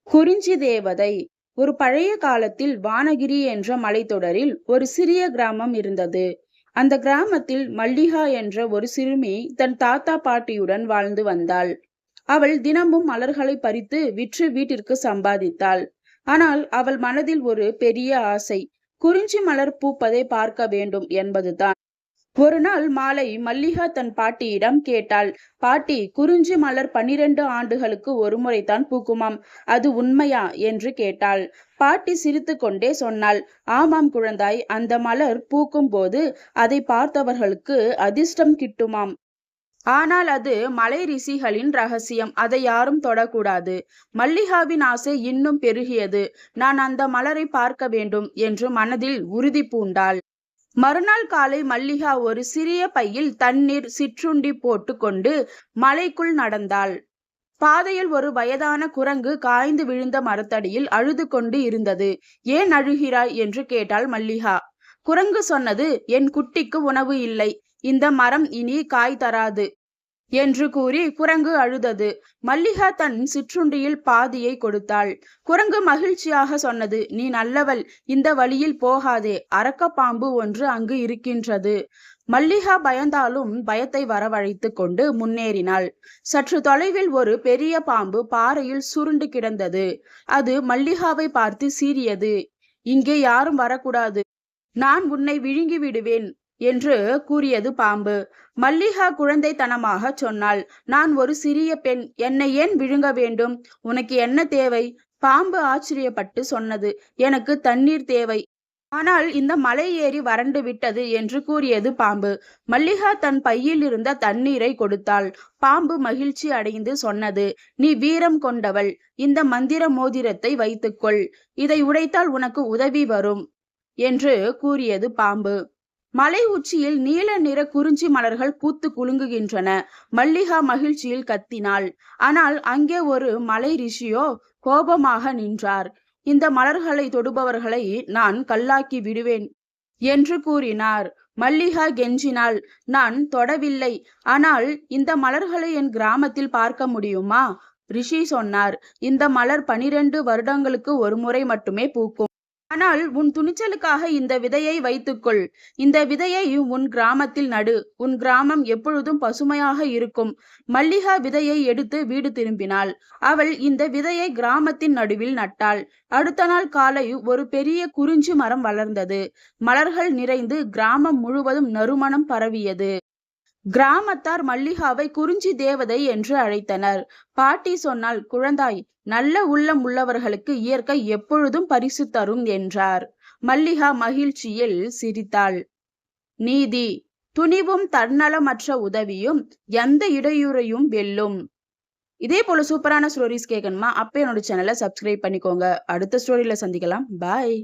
குறிஞ்சி தேவதை. ஒரு பழைய காலத்தில் வானகிரி என்ற மலைத்தொடரில் ஒரு சிறிய கிராமம் இருந்தது. அந்த கிராமத்தில் மல்லிகா என்ற ஒரு சிறுமி தன் தாத்தா பாட்டியுடன் வாழ்ந்து வந்தாள். அவள் தினமும் மலர்களை பறித்து விற்று வீட்டிற்கு சம்பாதித்தாள். ஆனால் அவள் மனதில் ஒரு பெரிய ஆசை, குறிஞ்சி மலர் பூப்பதை பார்க்க வேண்டும் என்பதுதான். ஒரு நாள் மாலை மல்லிகா தன் பாட்டியிடம் கேட்டாள், பாட்டி, குறிஞ்சி மலர் 12 ஆண்டுகளுக்கு ஒரு முறைதான் பூக்குமாம், அது உண்மையா என்று கேட்டாள். பாட்டி சிரித்து கொண்டே சொன்னாள், ஆமாம் குழந்தாய், அந்த மலர் பூக்கும் போது அதை பார்த்தவர்களுக்கு அதிர்ஷ்டம் கிட்டுமாம். ஆனால் அது மலை ரிஷிகளின் ரகசியம், அதை யாரும் தொடக்கூடாது. மல்லிகாவின் ஆசை இன்னும் பெருகியது. நான் அந்த மலரை பார்க்க வேண்டும் என்று மனதில் உறுதி பூண்டாள். மறுநாள் காலை மல்லிகா ஒரு சிறிய பையில் தண்ணீர் சிற்றுண்டி போட்டு கொண்டு மலைக்குள் நடந்தாள். பாதையில் ஒரு வயதான குரங்கு காய்ந்து விழுந்த மரத்தடியில் அழுது கொண்டு இருந்தது. ஏன் அழுகிறாய் என்று கேட்டாள் மல்லிகா. குரங்கு சொன்னது, என் குட்டிக்கு உணவு இல்லை, இந்த மரம் இனி காய் தராது என்று கூறி குரங்கு அழுதது. மல்லிகா தன் சிற்றுண்டியில் பாதியை கொடுத்தாள். குரங்கு மகிழ்ச்சியாக சொன்னது, நீ நல்லவள், இந்த வழியில் போகாதே, அரக்க பாம்பு ஒன்று அங்கு இருக்கின்றது. மல்லிகா பயந்தாலும் பயத்தை வரவழைத்து கொண்டு முன்னேறினாள். சற்று தொலைவில் ஒரு பெரிய பாம்பு பாறையில் சுருண்டு கிடந்தது. அது மல்லிகாவை பார்த்து சீறியது. இங்கே யாரும் வரக்கூடாது, நான் உன்னை விழுங்கி விடுவேன் என்று கூறியது பாம்பு. மல்லிகா குழந்தைத்தனமாக சொன்னாள், நான் ஒரு சிறிய பெண், என்னை ஏன் விழுங்க வேண்டும்? உனக்கு என்ன தேவை? பாம்பு ஆச்சரியப்பட்டு சொன்னது, எனக்கு தண்ணீர் தேவை, ஆனால் இந்த மலை ஏறி வறண்டு விட்டது என்று கூறியது பாம்பு. மல்லிகா தன் பையில் இருந்த தண்ணீரை கொடுத்தாள். பாம்பு மகிழ்ச்சி அடைந்து சொன்னது, நீ வீரம் கொண்டவள், இந்த மந்திர மோதிரத்தை வைத்துக்கொள், இதை உடைத்தால் உனக்கு உதவி வரும் என்று கூறியது பாம்பு. மலை உச்சியில் நீல நிற குறிஞ்சி மலர்கள் பூத்து குலுங்குகின்றன. மல்லிகா மகிழ்ச்சியில் கத்தினாள். ஆனால் அங்கே ஒரு மலை ரிஷியோ கோபமாக நின்றார். இந்த மலர்களை தொடுபவர்களை நான் கல்லாக்கி விடுவேன் என்று கூறினார். மல்லிகா கெஞ்சினாள், நான் தொடவில்லை, ஆனால் இந்த மலர்களை என் கிராமத்தில் பார்க்க முடியுமா? ரிஷி சொன்னார், இந்த மலர் 12 வருடங்களுக்கு ஒரு முறை மட்டுமே பூக்கும். ஆனால் உன் துணிச்சலுக்காக இந்த விதையை வைத்துக்கொள். இந்த விதையை உன் கிராமத்தில் நடு, உன் கிராமம் எப்பொழுதும் பசுமையாக இருக்கும். மல்லிகா விதையை எடுத்து வீடு திரும்பினாள். அவள் இந்த விதையை கிராமத்தின் நடுவில் நட்டாள். அடுத்த நாள் காலை ஒரு பெரிய குறிஞ்சி மரம் வளர்ந்தது. மலர்கள் நிறைந்து கிராமம் முழுவதும் நறுமணம் பரவியது. கிராமத்தார் மல்லிகாவை குறிஞ்சி தேவதை என்று அழைத்தனர். பாட்டி சொன்னால், குழந்தாய், நல்ல உள்ளம் உள்ளவர்களுக்கு இயற்கை எப்பொழுதும் பரிசு தரும் என்றார். மல்லிகா மகிழ்ச்சியில் சிரித்தாள். நீதி, துணிவும் தன்னலமற்ற உதவியும் எந்த இடையூறையும் வெல்லும். இதே போல சூப்பரான ஸ்டோரிஸ் கேட்கணுமா? அப்ப என்னோட சேனலை சப்ஸ்கிரைப் பண்ணிக்கோங்க. அடுத்த ஸ்டோரியில சந்திக்கலாம். பாய்.